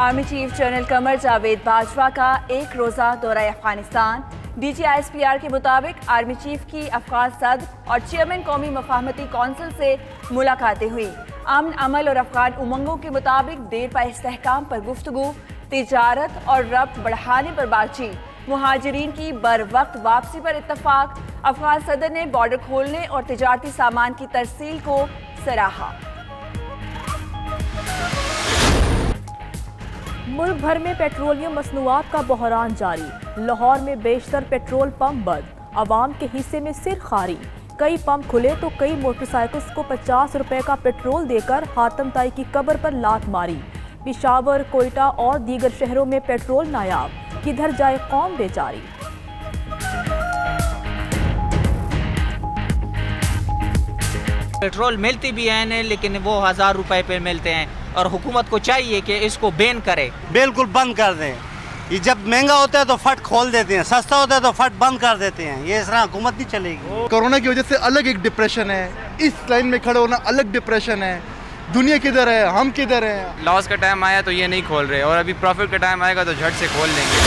Army chief general Qamar Javed Bajwa का एक रोज़ा दौरा अफगानिस्तान। DGISPR के मुताबिक आर्मी चीफ की अफगान सदर और चेयरमैन कौमी मफाहमती कौंसिल से मुलाकातें हुई। अमन अमल और अफगान उमंगों के मुताबिक देर पा इस्तेहकाम पर गुफ्तगू, तिजारत और रब्त बढ़ाने पर बातचीत, मुहाजिरीन की बर वक्त वापसी पर इत्तफाक। अफगान सदर ने बॉर्डर खोलने और तिजारती सामान की तरसील को सराहा। मुल्क भर में पेट्रोलियम मसनूआत का बहरान जारी। लाहौर में बेशतर पेट्रोल पंप बंद, आवाम के हिस्से में सिर खारी। कई पंप खुले तो कई मोटरसाइकिल्स को 50 रुपए का पेट्रोल देकर हातम ताई की कब्र पर लात मारी। पेशावर, कोयटा और दीगर शहरों में पेट्रोल नायाब, किधर जाए कौम बेचारी। पेट्रोल मिलती भी है लेकिन वो 1000 रुपए पे मिलते हैं और हुकूमत को चाहिए कि इसको बैन करे, बिल्कुल बंद कर दें। ये जब महंगा होता है तो फट खोल देते हैं, सस्ता होता है तो फट बंद कर देते हैं। ये इस तरह हुकूमत नहीं चलेगी। कोरोना की वजह से अलग एक डिप्रेशन है, इस लाइन में खड़े होना अलग डिप्रेशन है। दुनिया किधर है, हम किधर हैं। लॉस का टाइम आया तो ये नहीं खोल रहे और अभी प्रॉफिट का टाइम आएगा तो झट से खोल लेंगे।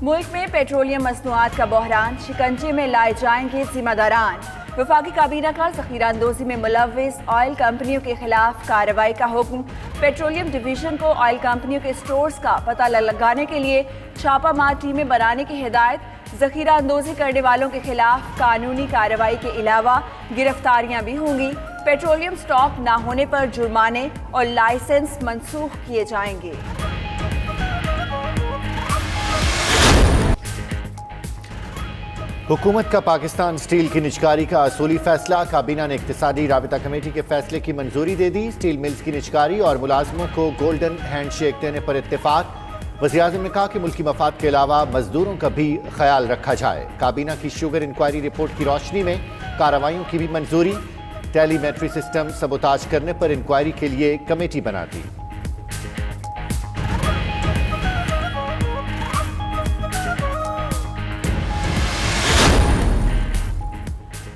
मुल्क में पेट्रोलियम मसनूआत का बहरान, शिकंजे में लाए जाएंगे जिम्मेदारान। वफाकी काबीना का ज़ख़ीरा अंदोज़ी में मुलव्विस ऑयल कंपनियों के खिलाफ कार्रवाई का हुक्म। पेट्रोलियम डिवीज़न को ऑयल कंपनियों के स्टोर्स का पता लगाने के लिए छापामार टीमें बनाने की हिदायत। ज़ख़ीरा अंदोज़ी करने वालों के खिलाफ कानूनी कार्रवाई के अलावा गिरफ्तारियां भी होंगी। पेट्रोलियम स्टॉक ना होने पर जुर्माने और लाइसेंस मनसूख किए जाएंगे। हुकूमत का पाकिस्तान स्टील की निजकारी का असूली फैसला। काबीना ने इक्तिसादी राबिता कमेटी के फैसले की मंजूरी दे दी। स्टील मिल्स की निजकारी और मुलाजमों को गोल्डन हैंडशेक देने पर इत्तेफाक। वज़ीर-ए-आज़म ने कहा कि मुल्की मफाद के अलावा मजदूरों का भी ख्याल रखा जाए। काबीना की शुगर इंक्वायरी रिपोर्ट की रोशनी में कार्रवाइयों की भी मंजूरी। टेलीमेट्री सिस्टम सबोताज करने पर इंक्वायरी के लिए कमेटी बना दी।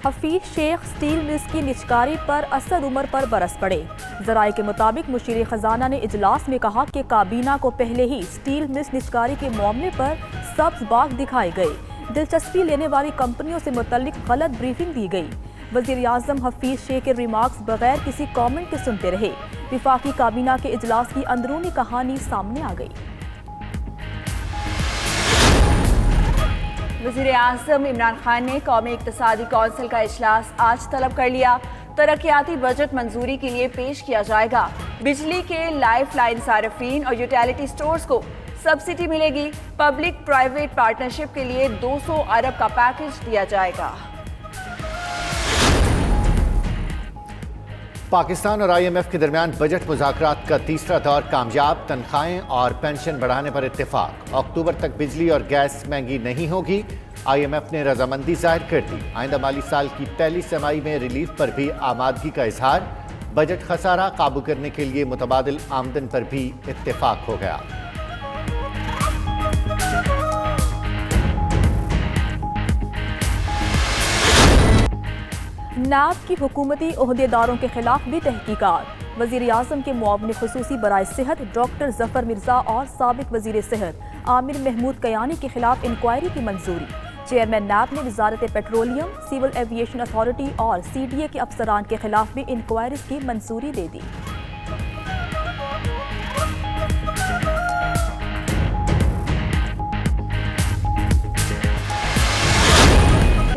हफीज शेख स्टील मिल्स की निजकारी पर असद उमर पर बरस पड़े। ज़राए के मुताबिक मुशीर खजाना ने इजलास में कहा कि काबीना को पहले ही स्टील मिल्स निजकारी के मामले पर सब्ज बाग दिखाए गए। दिलचस्पी लेने वाली कंपनियों से मुतल्लिक गलत ब्रीफिंग दी गई। वज़ीर-ए-आज़म हफीज शेख के रिमार्क्स बगैर किसी कमेंट के सुनते रहे। विफाकी काबीना के इजलास की अंदरूनी कहानी सामने आ गई। वज़ीर-ए-आज़म इमरान खान ने कौमी इक़्तिसादी कौंसिल का इजलास आज तलब कर लिया। तरक्याती बजट मंजूरी के लिए पेश किया जाएगा। बिजली के लाइफ लाइन सार्फिन और यूटिलिटी स्टोर्स को सब्सिडी मिलेगी। पब्लिक प्राइवेट पार्टनरशिप के लिए 200 अरब का पैकेज दिया जाएगा। पाकिस्तान और IMF के दरमियान बजट मुज़ाकरात का तीसरा दौर कामयाब। तनख्वाहें और पेंशन बढ़ाने पर इत्तेफाक। अक्टूबर तक बिजली और गैस महंगी नहीं होगी। IMF ने रजामंदी जाहिर कर दी। आइंदा माली साल की पहली तिमाही में रिलीफ पर भी आमादगी का इजहार। बजट खसारा काबू करने के लिए मुतबादिल आमदन पर भी इत्तेफाक हो गया। नाब की हुकूमती ओहदेदारों के खिलाफ भी तहकीकात। वज़ीर-ए-आज़म के मुआविन खुसूसी बराए सेहत डॉक्टर जफर मिर्जा और साबिक वज़ीर सेहत आमिर महमूद कयानी के खिलाफ इंक्वायरी की मंजूरी। चेयरमैन नाब ने वजारत पेट्रोलियम, सिविल एविएशन अथॉरिटी और CDA के अफसरान के खिलाफ भी इंक्वायरी की मंजूरी दे दी।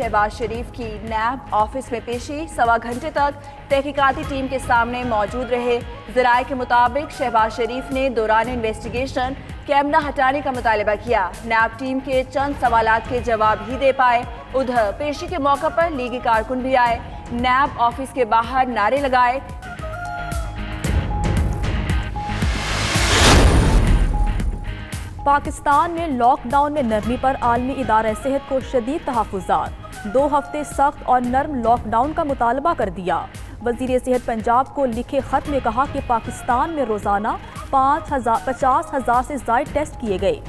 शहबाज शरीफ की नैब ऑफिस में पेशी 1.25 घंटे तक तहकीकाती टीम के सामने मौजूद रहे। ज़राए के मुताबिक शहबाज शरीफ ने दौरान इन्वेस्टिगेशन कैमरा हटाने का मुतालबा किया। नैब टीम के चंद सवालात के जवाब ही दे पाए। उधर पेशी के मौके पर लीगी कारकुन भी आए। नैब ऑफिस के बाहर नारे लगाए। पाकिस्तान में लॉकडाउन में नरमी पर आलमी इदारा सेहत को शदीद तहफ़्फ़ुज़ात। 2 हफ्ते सख्त और नर्म लॉकडाउन का मुतालबा कर दिया। वज़ीर सेहत पंजाब को लिखे खत में कहा कि पाकिस्तान में रोज़ाना 50,000 से ज़ायद टेस्ट किए गए।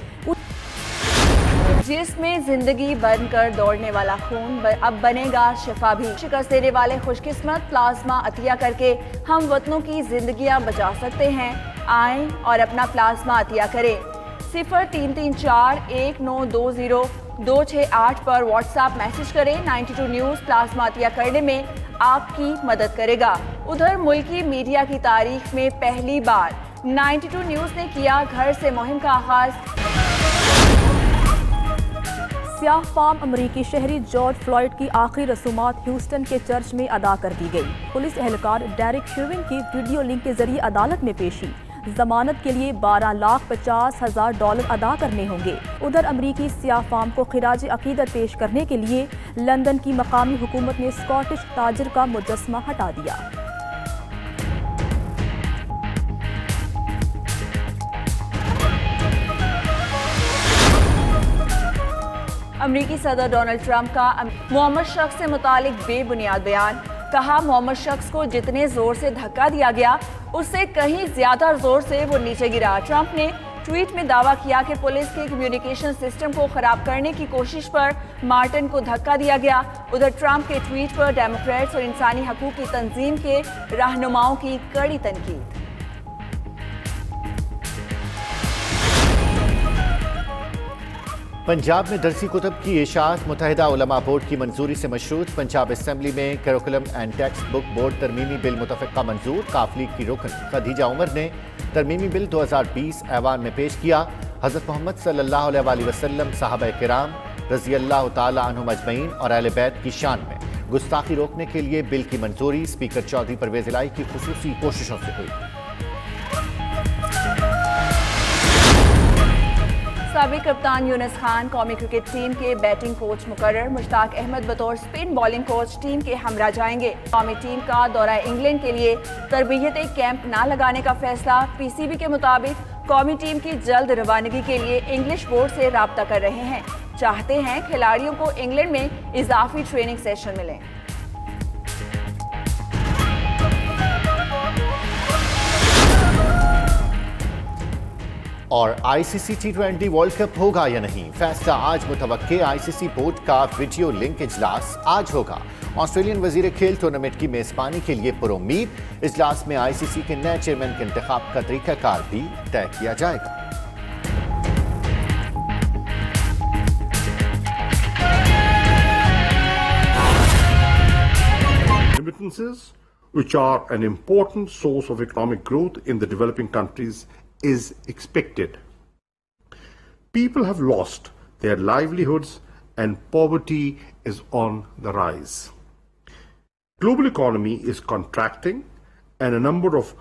جس میں زندگی بن کر دوڑنے والا خون اب بنے گا شفا بھی. شکست دینے والے خوش قسمت پلازما عطیہ کر کے ہم وطنوں کی زندگیاں بچا سکتے ہیں. آئیں اور اپنا پلازما عطیہ کریں. 03341920-268 پر واٹس ایپ میسج کریں. 92 نیوز پلازما عطیہ کرنے میں آپ کی مدد کرے گا. ادھر ملکی میڈیا کی تاریخ میں پہلی بار 92 نیوز نے کیا گھر سے مہم کا آغاز. سیاہ فام امریکی شہری جارج فلائیڈ کی آخری رسومات ہیوسٹن کے چرچ میں ادا کر دی گئی. پولیس اہلکار ڈیرک شیون کی ویڈیو لنک کے ذریعے عدالت میں پیشی. ضمانت کے لیے $12,50,000 ادا کرنے ہوں گے. ادھر امریکی سیاہ فام کو خراج عقیدت پیش کرنے کے لیے لندن کی مقامی حکومت نے اسکاٹش تاجر کا مجسمہ ہٹا دیا. امریکی صدر ڈونلڈ ٹرمپ کا محمد شخص سے متعلق بے بنیاد بیان. کہا محمد شخص کو جتنے زور سے دھکا دیا گیا اس سے کہیں زیادہ زور سے وہ نیچے گرا. ٹرمپ نے ٹویٹ میں دعویٰ کیا کہ پولیس کے کمیونیکیشن سسٹم کو خراب کرنے کی کوشش پر مارٹن کو دھکا دیا گیا. ادھر ٹرمپ کے ٹویٹ پر ڈیموکریٹس اور انسانی حقوق کی تنظیم کے رہنماؤں کی کڑی تنقید. پنجاب میں درسی کتب کی اشاعت متحدہ علماء بورڈ کی منظوری سے مشروط. پنجاب اسمبلی میں curriculum and text book board ترمیمی بل متفقہ منظور. کاف لیگ کی رکن خدیجہ عمر نے ترمیمی بل 2020 ایوان میں پیش کیا. حضرت محمد صلی اللہ علیہ وسلم، صحابہ کرام رضی اللہ تعالی عنہم اجمعین اور اہل بیت کی شان میں گستاخی روکنے کے لیے بل کی منظوری اسپیکر چودھری پرویز الہی کی خصوصی کوششوں سے ہوئی. سابق کپتان یونس خان قومی کرکٹ ٹیم کے بیٹنگ کوچ مقرر. مشتاق احمد بطور اسپن بالنگ کوچ ٹیم کے ہمراہ جائیں گے. قومی ٹیم کا دورہ انگلینڈ کے لیے تربیتی کیمپ نہ لگانے کا فیصلہ. پی سی بی کے مطابق قومی ٹیم کی جلد روانگی کے لیے انگلش بورڈ سے رابطہ کر رہے ہیں. چاہتے ہیں کھلاڑیوں کو انگلینڈ میں اضافی ٹریننگ سیشن ملے. اور آئی سی سی T20 ورلڈ کپ ہوگا یا نہیں، فیصلہ آج متوقع. آئی سی سی بورڈ کا ویڈیو لنک اجلاس آج ہوگا. آسٹریلین وزیر کھیل ٹورنامنٹ کی میزبانی کے لیے پر امید. اجلاس میں آئی سی سی کے نئے چیئرمین کے انتخاب کا طریقہ کار بھی طے کیا جائے گا. Remittances, which are an important source of economic growth in the developing countries, is expected. People have lost their livelihoods and poverty is on the rise. Global economy is contracting and a number of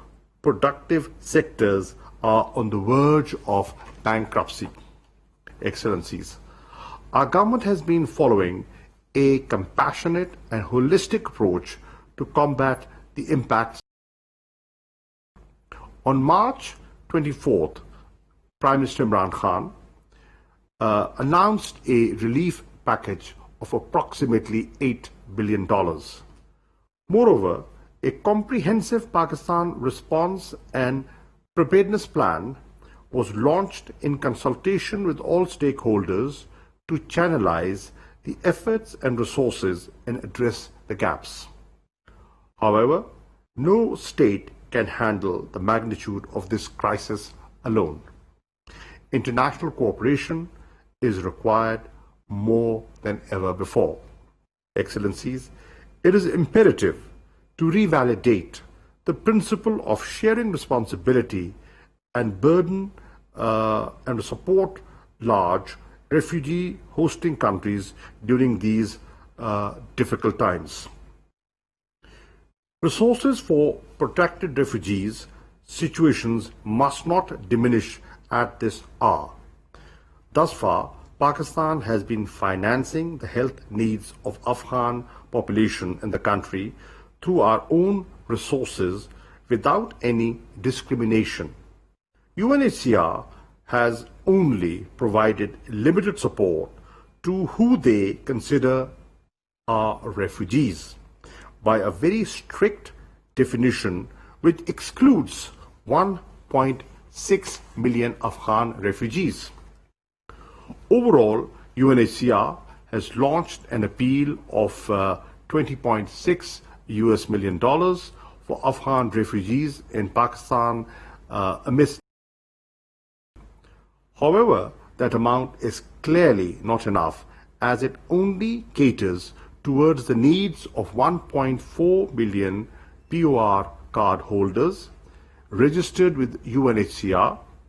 productive sectors are on the verge of bankruptcy. Excellencies, our government has been following a compassionate and holistic approach to combat the impacts. On March 24th, Prime Minister Imran Khan announced a relief package of approximately $8 billion. Moreover, a comprehensive Pakistan response and preparedness plan was launched in consultation with all stakeholders to channelize the efforts and resources and address the gaps. However, no state can handle the magnitude of this crisis alone. International cooperation is required more than ever before. Excellencies, it is imperative to revalidate the principle of sharing responsibility and burden and support large refugee hosting countries during these difficult times. Resources for protected refugees situations must not diminish at this hour. Thus far, Pakistan has been financing the health needs of Afghan population in the country through our own resources without any discrimination. UNHCR has only provided limited support to who they consider are refugees by a very strict definition which excludes 1.6 million Afghan refugees. Overall, UNHCR has launched an appeal of $20.6 million for Afghan refugees in Pakistan amidst. However, that amount is clearly not enough, as it only caters towards the needs of 1.4 million POR card holders registered with UNHCR